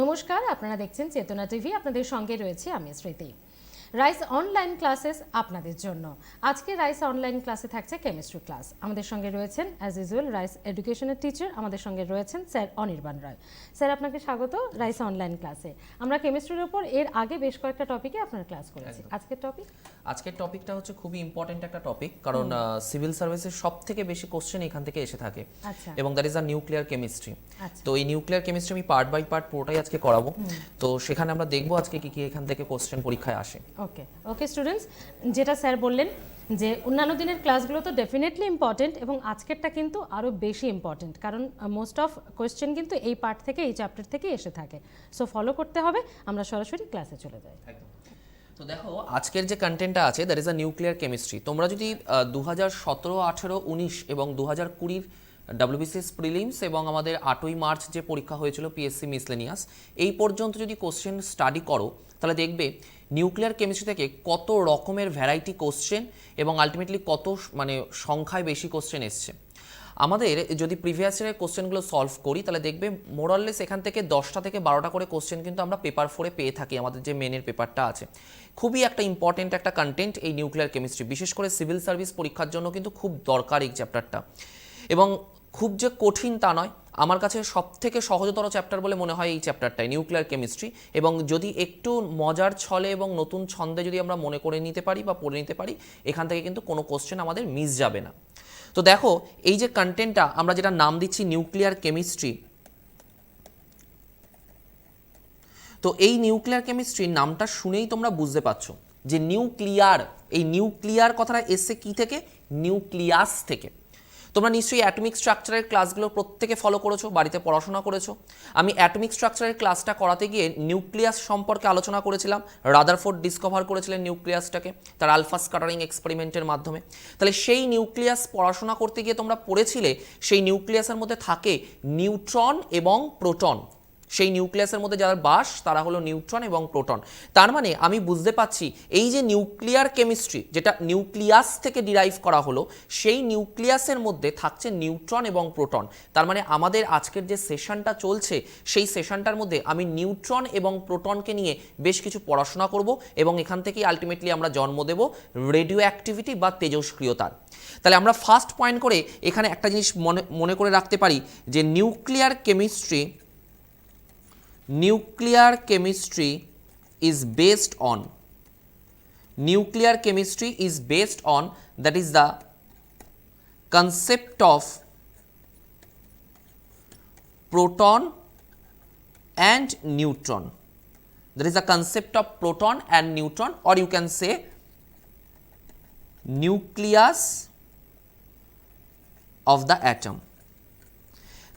নমস্কার, আপনারা দেখছেন চেতনা টিভি। আপনাদের সঙ্গে রয়েছে আমি স্মৃতি। রাইস অনলাইন ক্লাসেস আপনাদের জন্য। আজকে রাইস অনলাইন ক্লাসে থাকছে কেমিস্ট্রি ক্লাস। আমাদের সঙ্গে রয়েছেন অ্যাজ ইউজুয়াল রাইস এডুকেশনের টিচার, আমাদের সঙ্গে রয়েছেন স্যার অনির্বাণ রায়। স্যার, আপনাকে স্বাগত রাইস অনলাইন ক্লাসে। আমরা কেমিস্ট্রির উপর এর আগে বেশ কয়েকটা টপিকে আপনার ক্লাস করেছি। আজকের টপিকটা হচ্ছে খুবই ইম্পর্টেন্ট একটা টপিক, কারণ সিভিল সার্ভিসের সব থেকে বেশি কোশ্চেন এখান থেকে এসে থাকে, এবং that is a nuclear chemistry. তো এই নিউক্লিয়ার কেমিস্ট্রি আমি পার্ট বাই পার্ট পুরোটাই আজকে করাবো। তো সেখানে আমরা দেখবো আজকে কি কি এখান থেকে কোশ্চেন পরীক্ষায় আসে। ওকে স্টুডেন্টস, যেটা স্যার বললেন যে অন্যান্য দিনের ক্লাসগুলো তো ডেফিনেটলি ইম্পর্টেন্ট, এবং আজকেরটা কিন্তু আরও বেশি ইম্পর্টেন্ট, কারণ মোস্ট অফ কোয়েশ্চেন কিন্তু এই পার্ট থেকে, এই চ্যাপ্টার থেকে এসে থাকে। সো ফলো করতে হবে। আমরা সরাসরি ক্লাসে চলে যাই। তো দেখো, আজকের যে কন্টেন্টটা আছে that is a nuclear chemistry. তোমরা যদি 2017, 18, 19 এবং 2020 WBCS প্রিলিমস এবং আমাদের 8ই মার্চ যে পরীক্ষা হয়েছিল পিএসসি মিসলেনিয়াস, এই পর্যন্ত যদি কোশ্চেন স্টাডি করো, তাহলে দেখবে নিউক্লিয়ার কেমিস্ট্রি থেকে কত রকমের ভ্যারাইটি কোশ্চেন এবং আলটিমেটলি কত সংখ্যায় বেশি কোশ্চেন এসছে। আমাদের যদি প্রিভিয়াস ইয়ারের কোশ্চেনগুলো সলভ করি, তাহলে দেখবে মোরাললেস এখান থেকে 10টা থেকে 12টা করে কোশ্চেন কিন্তু আমরা পেপার 4-এ পেয়ে থাকি, আমাদের যে মেনের পেপারটা আছে। খুবই একটা ইম্পর্টেন্ট একটা কন্টেন্ট এই নিউক্লিয়ার কেমিস্ট্রি, বিশেষ করে সিভিল সার্ভিস পরীক্ষার জন্য কিন্তু খুব দরকার এই চ্যাপ্টারটা। এবং খুব যে কঠিন তা নয়, আমার কাছে সব থেকে সহজতর চ্যাপ্টার বলে মনে হয় এই চ্যাপ্টারটাই, নিউক্লিয়ার কেমিস্ট্রি। এবং যদি একটু মজার ছলে এবং নতুন ছন্দে যদি আমরা মনে করে নিতে পারি বা পড়ে নিতে পারি, এখান থেকে কিন্তু কোনো কোশ্চেন আমাদের মিস যাবে না। তো দেখো, এই যে কন্টেন্টটা আমরা যেটা নাম দিচ্ছি নিউক্লিয়ার কেমিস্ট্রি, তো এই নিউক্লিয়ার কেমিস্ট্রির নামটা শুনেই তোমরা বুঝতে পারছো যে নিউক্লিয়ার, এই নিউক্লিয়ার কথাটা এসছে কি থেকে? নিউক্লিয়াস থেকে। তোমরা নিশ্চয়ই অ্যাটমিক স্ট্রাকচারের ক্লাসগুলো প্রত্যেকে ফলো করেছো, বাড়িতে পড়াশোনা করেছো। আমি অ্যাটমিক স্ট্রাকচারের ক্লাসটা করাতে গিয়ে নিউক্লিয়াস সম্পর্কে আলোচনা করেছিলাম। রাদারফোর্ড ডিসকভার করেছিলেন নিউক্লিয়াসটাকে তার আলফা স্ক্যাটারিং এক্সপেরিমেন্টের মাধ্যমে। তাহলে সেই নিউক্লিয়াস পড়াশোনা করতে গিয়ে তোমরা পড়েছিলে সেই নিউক্লিয়াসের মধ্যে থাকে নিউট্রন এবং প্রোটন। সেই নিউক্লিয়াসের মধ্যে যারা বাস তারা হলো নিউট্রন এবং প্রোটন। তার মানে আমি বুঝতে পারছি এই যে নিউক্লিয়ার কেমিস্ট্রি, যেটা নিউক্লিয়াস থেকে ডিরাইভ করা হলো, সেই নিউক্লিয়াসের মধ্যে থাকছে নিউট্রন এবং প্রোটন। তার মানে আমাদের আজকের যে সেশনটা চলছে, সেই সেশনটার মধ্যে আমি নিউট্রন এবং প্রোটনকে নিয়ে বেশ কিছু পড়াশোনা করব, এবং এখান থেকেই আলটিমেটলি আমরা জন্ম দেব রেডিও অ্যাক্টিভিটি বা তেজস্ক্রিয়তার। তাহলে আমরা ফার্স্ট পয়েন্ট করে এখানে একটা জিনিস মনে করে রাখতে পারি যে nuclear chemistry is based on that is the concept of proton and neutron. There is a concept of proton and neutron, or you can say nucleus of the atom.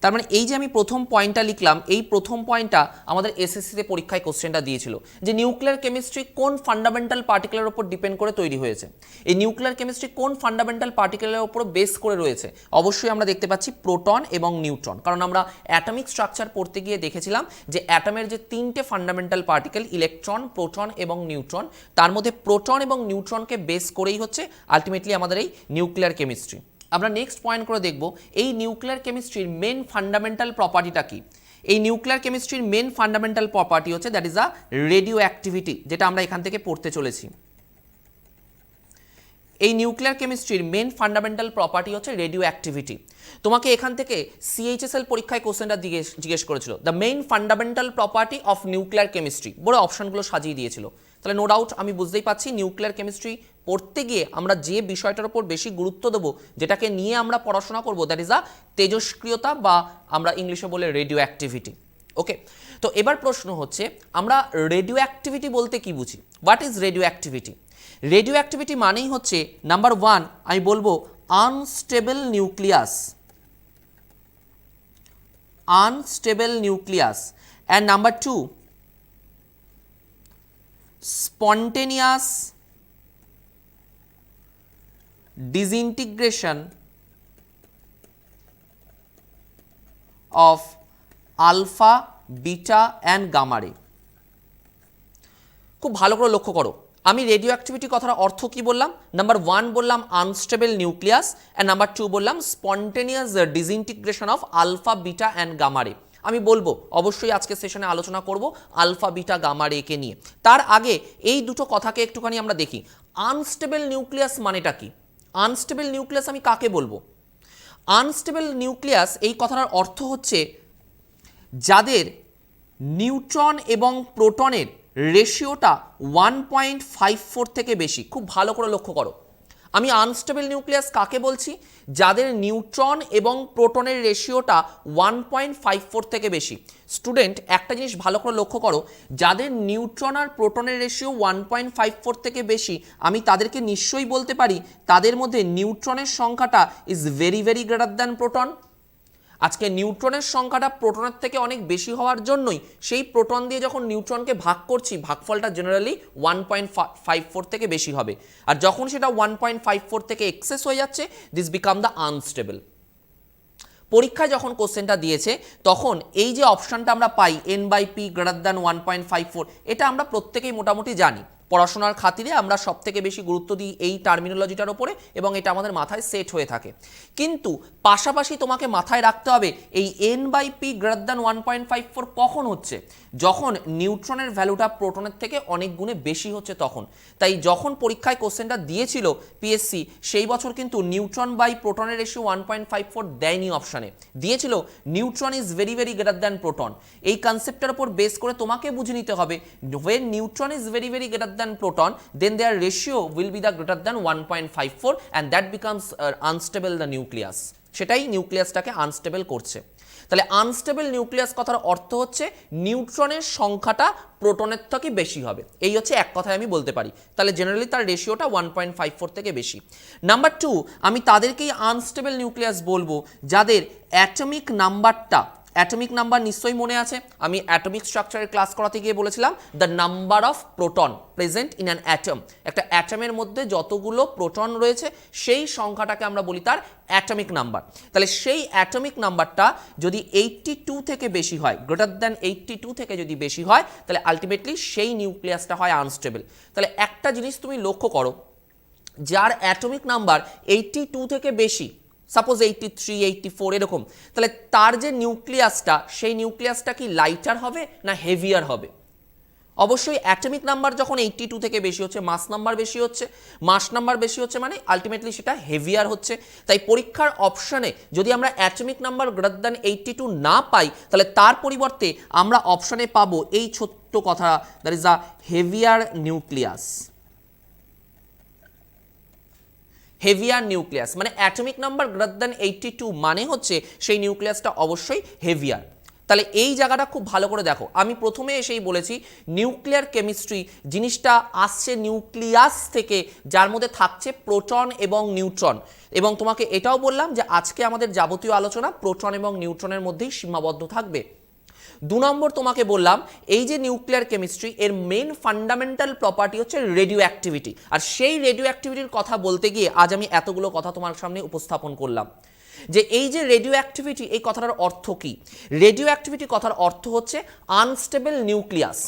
তার মানে এই যে আমি প্রথম পয়েন্টটা লিখলাম, এই প্রথম পয়েন্টটা আমাদের এসএসসিতে পরীক্ষায় কোশ্চেনটা দিয়েছিল যে নিউক্লিয়ার কেমিস্ট্রি কোন ফান্ডামেন্টাল পার্টিকেলের উপর ডিপেন্ড করে তৈরি হয়েছে, এই নিউক্লিয়ার কেমিস্ট্রি কোন ফান্ডামেন্টাল পার্টিকেলের উপর বেস করে রয়েছে। অবশ্যই আমরা দেখতে পাচ্ছি প্রোটন এবং নিউট্রন, কারণ আমরা অ্যাটমিক স্ট্রাকচার পড়তে গিয়ে দেখেছিলাম যে অ্যাটমের যে 3টে ফান্ডামেন্টাল পার্টিকেল ইলেকট্রন, প্রোটন এবং নিউট্রন, তার মধ্যে প্রোটন এবং নিউট্রনকে বেস করেই হচ্ছে আলটিমেটলি আমাদের এই নিউক্লিয়ার কেমিস্ট্রি। আমরা নেক্সট পয়েন্ট করে দেখব এই নিউক্লিয়ার কেমিস্ট্রির মেন ফান্ডামেন্টাল প্রপার্টিটা কি। এই নিউক্লিয়ার কেমিস্ট্রির মেন ফান্ডামেন্টাল প্রপার্টি হচ্ছে that is a radio activity, যেটা আমরা এখান থেকে পড়তে চলেছি। এই নিউক্লিয়ার কেমিস্ট্রির মেন ফান্ডামেন্টাল প্রপার্টি হচ্ছে রেডিও অ্যাক্টিভিটি। তোমাকে এখান থেকে সিএইচএসএল পরীক্ষায় কোশ্চেনটা জিজ্ঞেস করেছিল the main fundamental property of nuclear chemistry, বড় অপশনগুলো সাজিয়ে দিয়েছিল। তাহলে নো ডাউট আমি বুঝতেই পাচ্ছি নিউক্লিয়ার কেমিস্ট্রি পড়তে গিয়ে আমরা যে বিষয়টার উপর বেশি গুরুত্ব দেবো, যেটাকে নিয়ে আমরা পড়াশোনা করবো, দ্যাট ইজ আ তেজস্ক্রিয়তা, বা আমরা ইংলিশে বলে রেডিও অ্যাক্টিভিটি। ওকে, তো এবার প্রশ্ন হচ্ছে আমরা রেডিও অ্যাক্টিভিটি বলতে কি বুঝি? What is radio activity? Radio activity মানেই হচ্ছে নাম্বার 1 আমি বলবো unstable nucleus, and number 2 spontaneous disintegration of alpha, beta and gamma ray। খুব ভালো করে লক্ষ্য করো, আমি রেডিও অ্যাক্টিভিটি কথার অর্থ কি বললাম? নাম্বার 1 বললাম আনস্টেবল নিউক্লিয়াস, অ্যান্ড নাম্বার 2 বললাম spontaneous disintegration of alpha, beta and gamma ray. আমি বলবো অবশ্যই আজকে সেশনে আলোচনা করব আলফা বিটা গামা রেকে নিয়ে। তার আগে এই দুটো কথাকে একটুখানি আমরা দেখি। আনস্টেবল নিউক্লিয়াস মানেটা কি? আনস্টেবল নিউক্লিয়াস আমি কাকে বলবো? আনস্টেবল নিউক্লিয়াস এই কথাটার অর্থ হচ্ছে যাদের নিউট্রন এবং প্রোটনের রেশিওটা 1.54 থেকে বেশি। খুব ভালো করে লক্ষ্য করো, আমি আনস্টেবল নিউক্লিয়াস কাকে বলছি? যাদের নিউট্রন এবং প্রোটনের রেশিওটা 1.54 থেকে বেশি। স্টুডেন্ট একটা জিনিস ভালো করে লক্ষ্য করো, যাদের নিউট্রন আর প্রোটনের রেশিও 1.54 থেকে বেশি, আমি তাদেরকে নিশ্চয়ই বলতে পারি তাদের মধ্যে নিউট্রনের সংখ্যাটা is very very greater than proton. আজকে নিউট্রনের সংখ্যাটা প্রোটনের থেকে অনেক বেশি হওয়ার জন্যই সেই প্রোটন দিয়ে যখন নিউট্রনকে ভাগ করছি, ভাগফলটা জেনারেলি 1.54 থেকে বেশি হবে। আর যখন সেটা 1.54 থেকে এক্সেস হয়ে যাচ্ছে, দিস বিকাম দ্য আনস্টেবল। পরীক্ষায় যখন কোশ্চেনটা দিয়েছে তখন এই যে অপশানটা আমরা পাই n/p গ্রেটার দ্যান 1.54, এটা আমরা প্রত্যেকেই মোটামুটি জানি। পড়াশোনার খাতিরে আমরা সব থেকে বেশি গুরুত্ব দিই এই টার্মিনোলজিটার ওপরে এবং এটা আমাদের মাথায় সেট হয়ে থাকে। কিন্তু পাশাপাশি তোমাকে মাথায় রাখতে হবে এই n/p গ্রেটার দ্যান 1.54 কখন হচ্ছে? যখন নিউট্রনের ভ্যালুটা প্রোটনের থেকে অনেক গুণে বেশি হচ্ছে তখন। তাই যখন পরীক্ষায় কোশ্চেনটা দিয়েছিল পিএসসি, সেই বছর কিন্তু নিউট্রন বাই প্রোটনের রেশিও 1.54 দেয়নি অপশানে, দিয়েছিল neutron is very very greater than proton. এই কনসেপ্টের উপর বেস করে তোমাকে বুঝে নিতে হবে when neutron is very very greater than proton, then their ratio will be the greater than 1.54 and that becomes unstable the nucleus। সেটাই নিউক্লিয়াসটাকে আনস্টেবল করছে। তাহলে আনস্টেবল নিউক্লিয়াস কথার অর্থ হচ্ছে নিউট্রনের সংখ্যাটা প্রোটনের থেকে বেশি হবে, এই হচ্ছে এক কথায় আমি বলতে পারি। তাহলে জেনারেলি তার রেশিওটা 1.54 থেকে বেশি। নাম্বার 2, আমি তাদেরকেই আনস্টেবল নিউক্লিয়াস বলবো যাদের অ্যাটমিক নাম্বারটা, অ্যাটমিক নাম্বার নিশ্চয়ই মনে আছে, আমি অ্যাটমিক স্ট্রাকচারের ক্লাস করাতে গিয়ে বলেছিলাম the number of proton present in an atom. একটা অ্যাটমের মধ্যে যতগুলো প্রোটন রয়েছে সেই সংখ্যাটাকে আমরা বলি তার অ্যাটমিক নাম্বার। তাহলে সেই অ্যাটমিক নাম্বারটা যদি 82 থেকে বেশি হয়, গ্রেটার দ্যান 82 থেকে যদি বেশি হয়, তাহলে আলটিমেটলি সেই নিউক্লিয়াসটা হয় আনস্টেবল। তাহলে একটা জিনিস তুমি লক্ষ্য করো, যার অ্যাটমিক নাম্বার 82 থেকে বেশি, সাপোজ 83, 84 এরকম, তাহলে তার যে নিউক্লিয়াসটা, সেই নিউক্লিয়াসটা কি লাইটার হবে না হেভিয়ার হবে? অবশ্যই অ্যাটমিক নাম্বার যখন 82 থেকে বেশি হচ্ছে, মাস নাম্বার বেশি হচ্ছে, মাস নাম্বার বেশি হচ্ছে মানে আলটিমেটলি সেটা হেভিয়ার হচ্ছে। তাই পরীক্ষার অপশানে যদি আমরা অ্যাটমিক নাম্বার গ্রেটার দ্যান 82 না পাই, তাহলে তার পরিবর্তে আমরা অপশানে পাবো এই ছোট্ট কথা, that is a heavier nucleus. Heavier nucleus মানে অ্যাটমিক নাম্বার গ্রেটার দ্যান 82 মানে হচ্ছে সেই নিউক্লিয়াসটা অবশ্যই হেভিয়ার। তাহলে এই জায়গাটা খুব ভালো করে দেখো, আমি প্রথমে এসেই বলেছি নিউক্লিয়ার কেমিস্ট্রি জিনিসটা আসছে নিউক্লিয়াস থেকে, যার মধ্যে থাকছে প্রোটন এবং নিউট্রন। এবং তোমাকে এটাও বললাম যে আজকে আমাদের যাবতীয় আলোচনা প্রোটন এবং নিউট্রনের মধ্যেই সীমাবদ্ধ থাকবে। 2 নম্বর তোমাকে বললাম এই যে নিউক্লিয়ার কেমিস্ট্রি এর মেইন ফান্ডামেন্টাল প্রপার্টি হচ্ছে রেডিও অ্যাক্টিভিটি। আর সেই রেডিও অ্যাক্টিভিটির কথা বলতে গিয়ে আজ আমি এতগুলো কথা তোমার সামনে উপস্থাপন করলাম। যে এই যে রেডিও অ্যাক্টিভিটি, এই কথাটার অর্থ কি? রেডিও অ্যাক্টিভিটি কথার অর্থ হচ্ছে আনস্টেবল নিউক্লিয়াস।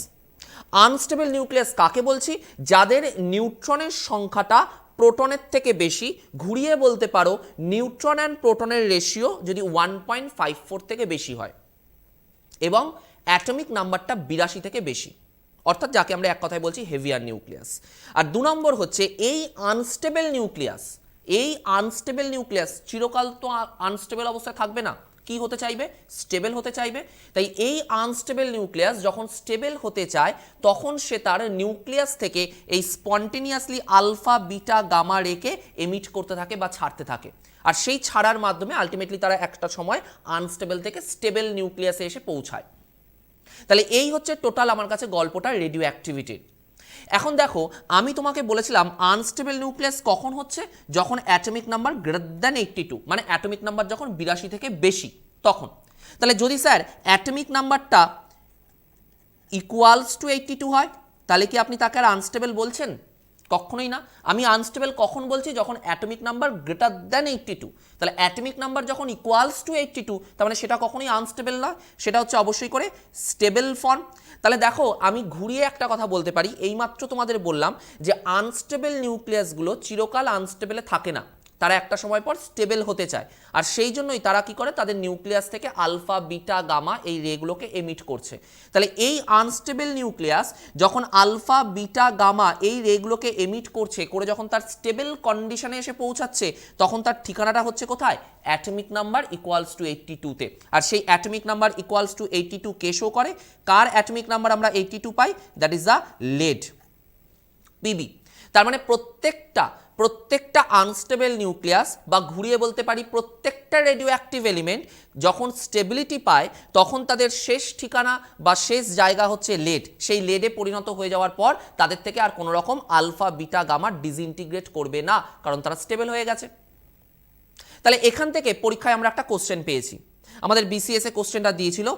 আনস্টেবল নিউক্লিয়াস কাকে বলছি? যাদের নিউট্রনের সংখ্যাটা প্রোটনের থেকে বেশি, ঘুরিয়ে বলতে পারো নিউট্রন অ্যান্ড প্রোটনের রেশিও যদি 1.54 থেকে বেশি হয় এবং অ্যাটমিক নাম্বারটা 82 থেকে বেশি, অর্থাৎ যাকে আমরা এক কথায় বলছি হেভিয়ার নিউক্লিয়াস। আর 2 নম্বর হচ্ছে এই আনস্টেবল নিউক্লিয়াস, এই আনস্টেবল নিউক্লিয়াস চিরকাল তো আনস্টেবল অবস্থায় থাকবে না, কি হতে চাইবে? স্টেবল হতে চাইবে। তাই এই আনস্টেবল নিউক্লিয়াস যখন স্টেবল হতে চায় তখন সে তার নিউক্লিয়াস থেকে এই স্পন্টেনিয়াসলি আলফা বিটা গামা রেকে এমিট করতে থাকে বা ছাড়তে থাকে। আর সেই ছাড়ার মাধ্যমে আলটিমেটলি তারা একটা সময় আনস্টেবল থেকে স্টেবল নিউক্লিয়াসে এসে পৌঁছায়। তাহলে এই হচ্ছে টোটাল আমার কাছে গল্পটা রেডিও অ্যাক্টিভিটির। এখন দেখো আমি তোমাকে বলেছিলাম আনস্টেবল নিউক্লিয়াস কখন হচ্ছে? যখন অ্যাটমিক নাম্বার গ্রেটার দ্যান 82, মানে অ্যাটমিক নাম্বার যখন 82 থেকে বেশি তখন। তাহলে যদি স্যার অ্যাটমিক নাম্বারটা ইকুয়ালস টু 82 হয়, তাহলে কি আপনি তাকে আর আনস্টেবল বলছেন? কখনোই না। আমি আনস্টেবল কখন বলছি? যখন অ্যাটমিক নাম্বার গ্রেটার দ্যান 82। তাহলে অ্যাটমিক নাম্বার যখন ইকুয়ালস টু 82, তার মানে সেটা কখনোই আনস্টেবল না, সেটা হচ্ছে অবশ্যই করে স্টেবল ফর্ম। তাহলে দেখো আমি ঘুরিয়ে একটা কথা বলতে পারি, এইমাত্র তোমাদের বললাম যে আনস্টেবল নিউক্লিয়াসগুলো চিরকাল আনস্টেবলে থাকে না। তারা একটা সময় পর স্টেবল হতে চায়, আর সেই জন্যই তারা কি করে, তাদের নিউক্লিয়াস থেকে আলফা বিটা গামা এই রেগুলোকে এমিট করছে। তাহলে এই আনস্টেবল নিউক্লিয়াস যখন আলফা বিটা গামা এই রেগুলোকে এমিট করছে, করে যখন তার স্টেবল কন্ডিশনে এসে পৌঁছাচ্ছে, তখন তার ঠিকানাটা হচ্ছে কোথায়, অ্যাটমিক নাম্বার ইকুয়ালস টু 82-তে। আর সেই অ্যাটমিক নাম্বার ইকুয়ালস টু 82 কে শো করে, কার অ্যাটমিক নাম্বার আমরা 82 পাই, that is the lead, PB. তার মানে প্রত্যেকটা আনস্টেবল নিউক্লিয়াস, বা ঘুরিয়ে বলতে পারি প্রত্যেকটা রেডিও অ্যাক্টিভ এলিমেন্ট যখন স্টেবিলিটি পায়, তখন তাদের শেষ ঠিকানা বা শেষ জায়গা হচ্ছে লেড। সেই লেডে পরিণত হয়ে যাওয়ার পর তাদের থেকে আর কোনো রকম আলফা বিটা গামা ডিসইন্টিগ্রেট করবে না, কারণ তারা স্টেবল হয়ে গেছে। তাহলে এখান থেকে পরীক্ষায় আমরা একটা কোশ্চেন পেয়েছি, আমাদের বিসিএস এ কোশ্চেনটা দিয়েছিল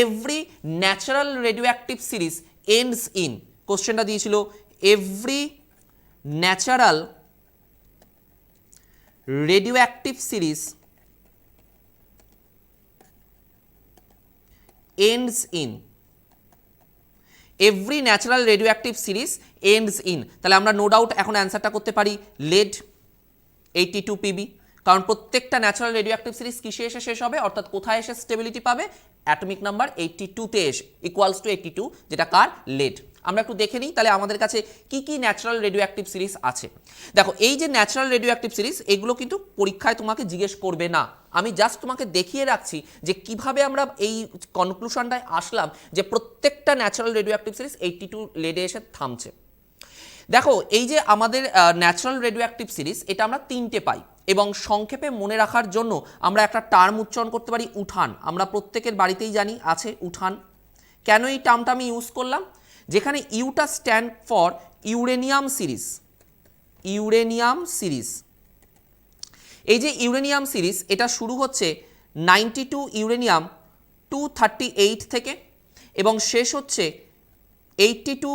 every natural radio active series ends in, কোশ্চেনটা দিয়েছিল every natural radioactive series ends in, every natural radioactive series ends in. তাহলে আমরা নো ডাউট এখন অ্যান্সারটা করতে পারি লেড 82 পিবি, কারণ প্রত্যেকটা ন্যাচারাল রেডিওঅ্যাক্টিভ সিরিজ কিসে এসে শেষ হবে, অর্থাৎ কোথায় এসে স্টেবিলিটি পাবে, অ্যাটমিক নাম্বার 82-তে এসে, ইকুয়ালস টু 82, যেটা কার, লেড। আমরা একটু দেখে নিই তাহলে আমাদের কাছে কি কি ন্যাচারাল রেডিওঅ্যাক্টিভ সিরিজ আছে। দেখো এই যে ন্যাচারাল রেডিওঅ্যাক্টিভ সিরিজ, এগুলো কিন্তু পরীক্ষায় তোমাকে জিজ্ঞেস করবে না, আমি জাস্ট তোমাকে দেখিয়ে রাখছি যে কিভাবে আমরা এই কনক্লুশনটায় আসলাম যে প্রত্যেকটা ন্যাচারাল রেডিওঅ্যাক্টিভ সিরিজ 82 লেডে এসে থামছে। দেখো এই যে আমাদের ন্যাচারাল রেডিওঅ্যাক্টিভ সিরিজ, এটা আমরা 3টে পাই, এবং সংক্ষেপে মনে রাখার জন্য আমরা একটা টার্ম উচ্চারণ করতে পারি, উঠান। আমরা প্রত্যেকের বাড়িতেই জানি আছে উঠান। কেন এই টার্মটা আমি ইউজ করলাম, যেখানে ইউটা stand for uranium series, uranium series. এই যে ইউরেনিয়াম সিরিজ, এটা শুরু হচ্ছে 92 ইউরেনিয়াম 238 থেকে, এবং শেষ হচ্ছে 82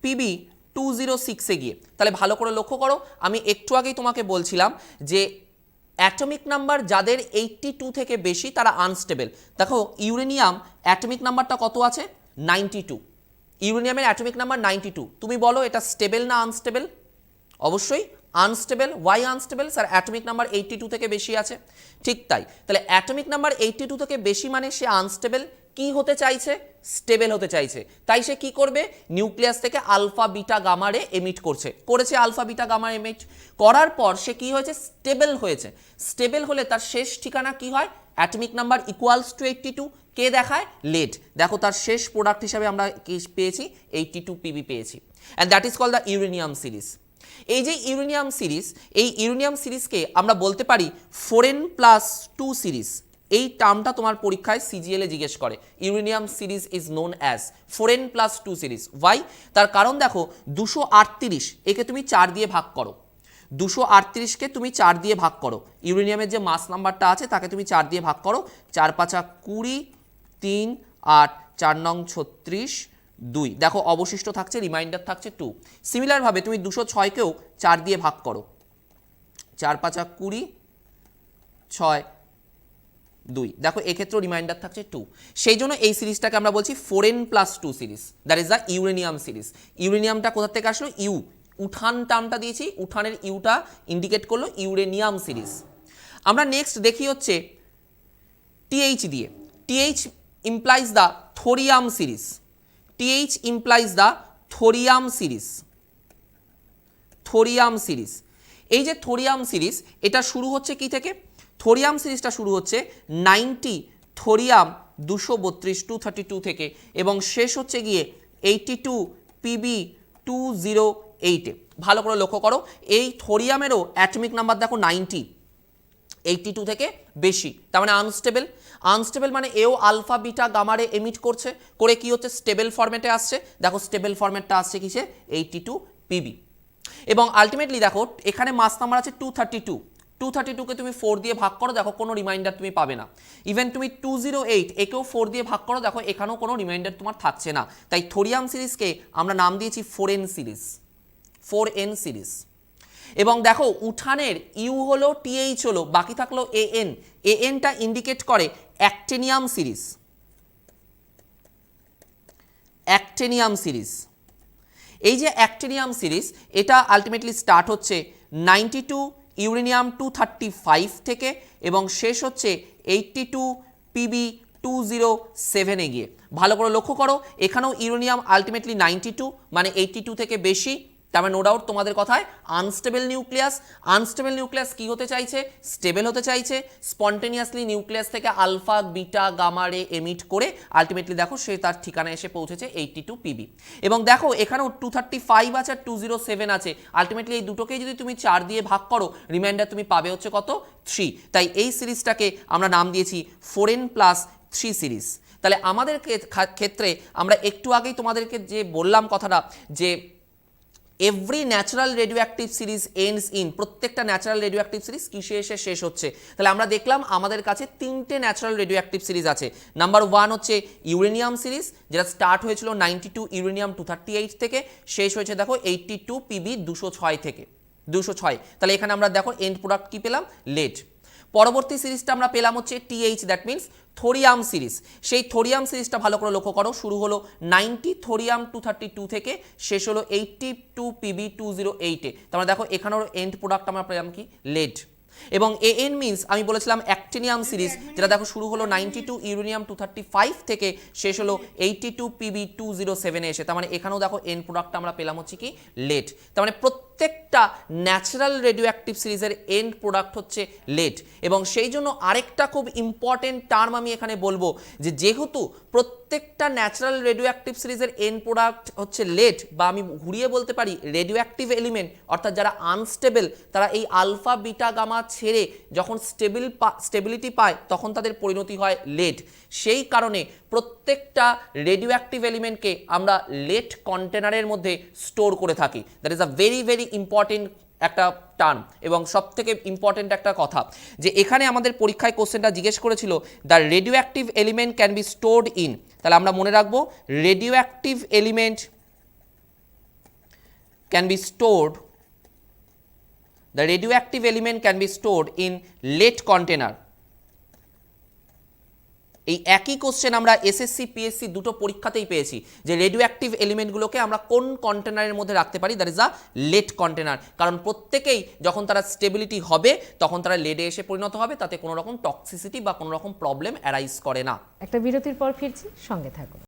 পিবি 206-এ গিয়ে। তাহলে ভালো করে লক্ষ্য করো, আমি একটু আগেই তোমাকে বলছিলাম যে অ্যাটমিক নাম্বার যাদের 82 থেকে বেশি তারা আনস্টেবল। দেখো ইউরেনিয়াম অ্যাটমিক নাম্বারটা কত আছে, 92। ইউরেনিয়ামের অ্যাটমিক নাম্বার 92। তুমি বলো এটা স্টেবল না আনস্টেবল? অবশ্যই unstable. Why unstable? Sir atomic number 82 থেকে বেশি আছে। ঠিক তাই, তাহলে অ্যাটমিক নাম্বার 82 থেকে বেশি মানে সে আনস্টেবল। কি হতে চাইছে, স্টেবল হতে চাইছে। তাই সে কি করবে, নিউক্লিয়াস থেকে আলফা বিটা গামা রে এমিট করেছে আলফা বিটা গামা এমিট করার পর সে কি হয়েছে, স্টেবল হয়েছে। স্টেবল হলে তার শেষ ঠিকানা কি হয়, অ্যাটমিক নাম্বার ইকুয়ালস টু 82, কে দেখায়, লেড। দেখো তার শেষ প্রোডাক্ট হিসাবে আমরা কি পেয়েছি, 82 পিবি পেয়েছি, and that is called the uranium series. এই যে ইউরেনিয়াম সিরিজ, এই ইউরেনিয়াম সিরিজকে আমরা বলতে পারি 4n+2 সিরিজ। এই টার্মটা তোমার পরীক্ষায় সিজিএল এ জিজ্ঞেস করে, uranium series is known as 4n+2 series. Why? তার কারণ দেখো 238, একে তুমি 4 দিয়ে ভাগ করো, 238কে তুমি 4 দিয়ে ভাগ করো, ইউরেনিয়ামের যে মাস নাম্বারটা আছে তাকে তুমি 4 দিয়ে ভাগ করো, 4 5 20, 3 8, 4 9 36, 2। দেখো অবশিষ্ট থাকছে, রিমাইন্ডার থাকছে 2। সিমিলারভাবে তুমি 206কেও 4 দিয়ে ভাগ করো, 4 5 20, 6 2। দেখো এক্ষেত্রেও রিমাইন্ডার থাকছে 2। সেই জন্য এই সিরিজটাকে আমরা বলছি 4n+2 series, that is the uranium series. ইউরেনিয়ামটা কোথা থেকে আসলো, ইউ, উঠান টার্মটা দিয়েছি, উঠানের ইউটা ইন্ডিকেট করলো ইউরেনিয়াম সিরিজ। আমরা নেক্সট দেখি হচ্ছে টিএইচ দিয়ে। TH implies the thorium series, TH implies the thorium series, thorium series. এই যে থোরিয়াম সিরিজ, এটা শুরু হচ্ছে কি থেকে, থোরিয়াম সিরিজটা শুরু হচ্ছে 90 থোরিয়াম 232 232 থেকে, এবং শেষ হচ্ছে গিয়ে 82 পিবি 208-এ। ভালো করে লক্ষ্য করো, এই থোরিয়ামেরও অ্যাটমিক নাম্বার দেখো 90, 82 থেকে বেশি, তার মানে আনস্টেবল। আনস্টেবল মানে এও আলফা বিটা গামারে এমিট করছে, করে কি হচ্ছে, স্টেবল ফরম্যাটে আসছে। দেখো স্টেবল ফরম্যাটটা আসছে কিসে, 82 পিবি। এবং আলটিমেটলি দেখো এখানে মাস নাম্বার আছে 232, 232কে তুমি 4 দিয়ে ভাগ করো, দেখো কোনো রিমাইন্ডার তুমি পাবে না। ইভেন তুমি 208 একেও 4 দিয়ে ভাগ করো, দেখো এখানেও কোনো রিমাইন্ডার তোমার থাকছে না। তাই থোরিয়াম সিরিজকে আমরা নাম দিয়েছি 4n সিরিজ, 4n সিরিজ। এবং দেখো উঠানের ইউ হলো, টিএইচ হলো, বাকি থাকলো এএন। এএনটা ইন্ডিকেট করে অ্যাক্টিনিয়াম সিরিজ, অ্যাক্টিনিয়াম সিরিজ। এই যে অ্যাক্টিনিয়াম সিরিজ, এটা আলটিমেটলি স্টার্ট হচ্ছে 92 ইউরেনিয়াম 235 থেকে এবং শেষ হচ্ছে 82 পিবি 207 এ গিয়ে। ভালো করে লক্ষ্য করো, এখানেও ইউরেনিয়াম আলটিমেটলি 92 মানে 82 থেকে বেশি, তার মানে নো ডাউট তোমাদের কথায় আনস্টেবল নিউক্লিয়াস। আনস্টেবল নিউক্লিয়াস কি হতে চাইছে? স্টেবল হতে চাইছে। স্পন্টেনিয়াসলি নিউক্লিয়াস থেকে আলফা বিটা গামা রে এমিট করে আলটিমেটলি দেখো সে তার ঠিকানায় এসে পৌঁছেছে 82 পিবি। এবং দেখো এখানেও 235 আছে আর 207 আছে, আলটিমেটলি এই দুটোকেই যদি তুমি 4 দিয়ে ভাগ করো রিমাইন্ডার তুমি পাবে হচ্ছে কত? 3। তাই এই সিরিজটাকে আমরা নাম দিয়েছি 4n+3 সিরিজ। তাহলে আমাদের ক্ষেত্রে আমরা একটু আগেই তোমাদেরকে যে বললাম কথাটা যে every natural radioactive series ends in, প্রত্যেকটা ন্যাচারাল রেডিওঅ্যাক্টিভ সিরিজ কিসে এসে শেষ হচ্ছে। তাহলে আমরা দেখলাম আমাদের কাছে 3টে ন্যাচারাল রেডিওঅ্যাক্টিভ সিরিজ আছে। নাম্বার 1 হচ্ছে ইউরেনিয়াম সিরিজ, যেটা স্টার্ট হয়েছিল 92 ইউরেনিয়াম 238 থেকে, শেষ হয়েছে দেখো 82 পিবি 206 থেকে 206। তাহলে এখানে আমরা দেখো এন্ড প্রোডাক্ট কি পেলাম? লেড। পরবর্তী সিরিজটা আমরা পেলাম হচ্ছে TH, that means thorium series. সেই থোরিয়াম সিরিজটা ভালো করে লক্ষ্য করো, শুরু হলো 90 থোরিয়াম 232 থেকে, শেষ হলো 82 পিবি 208 এ। তাহলে দেখো এখানেও এন্ড প্রোডাক্ট আমরা পেলাম কি? লেড। এবং এএন মিনস আমি বলেছিলাম অ্যাক্টিনিয়াম সিরিজ, যেটা দেখো শুরু হলো 92 ইউরেনিয়াম 235 থেকে, শেষ হলো 82 পিবি 207 এ এসে। তার মানে এখানেও দেখো এন্ড প্রোডাক্ট আমরা পেলাম হচ্ছে কি? লেড। তার মানে প্রত্যেকটা ন্যাচারাল রেডিওঅ্যাক্টিভ সিরিজের এন্ড প্রোডাক্ট হচ্ছে লেড। এবং সেই জন্য আরেকটা খুব ইম্পর্টেন্ট টার্ম আমি এখানে বলবো, যে যেহেতু প্রত্যেকটা ন্যাচারাল রেডিওঅ্যাক্টিভ সিরিজের এন্ড প্রোডাক্ট হচ্ছে লেড, বা আমি ঘুরিয়ে বলতে পারি রেডিওঅ্যাক্টিভ এলিমেন্ট অর্থাৎ যারা আনস্টেবল, তারা এই আলফা বিটা গামা ছেড়ে যখন স্টেবিলিটি পায় তখন তাদের পরিণতি হয় লেড। সেই কারণে প্রত্যেকটা রেডিওঅ্যাক্টিভ এলিমেন্টকে আমরা লেড কন্টেনারের মধ্যে স্টোর করে থাকি। That is a very very important একটা টার্ম। এবং সব থেকে ইম্পর্টেন্ট একটা কথা, যে এখানে আমাদের পরীক্ষায় কোশ্চেনটা জিজ্ঞেস করেছিল the radioactive element can be stored in. তাহলে আমরা মনে রাখবো radioactive element can be stored, the radioactive element can be stored in lead container। এই একই কোশ্চেন আমরা এসএসসি পিএসসি দুটো পরীক্ষাতেই পেয়েছি, যে রেডিওঅ্যাক্টিভ এলিমেন্টগুলোকে আমরা কোন কন্টেনারের মধ্যে রাখতে পারি? That is a lead container. কারণ প্রত্যেকেই যখন তারা স্টেবিলিটি হবে তখন তারা লেডে এসে পরিণত হবে, তাতে কোনো রকম টক্সিসিটি বা কোনো রকম প্রবলেম অ্যারাইজ করে না। একটা বিরতির পর ফিরছি, সঙ্গে থাকুন।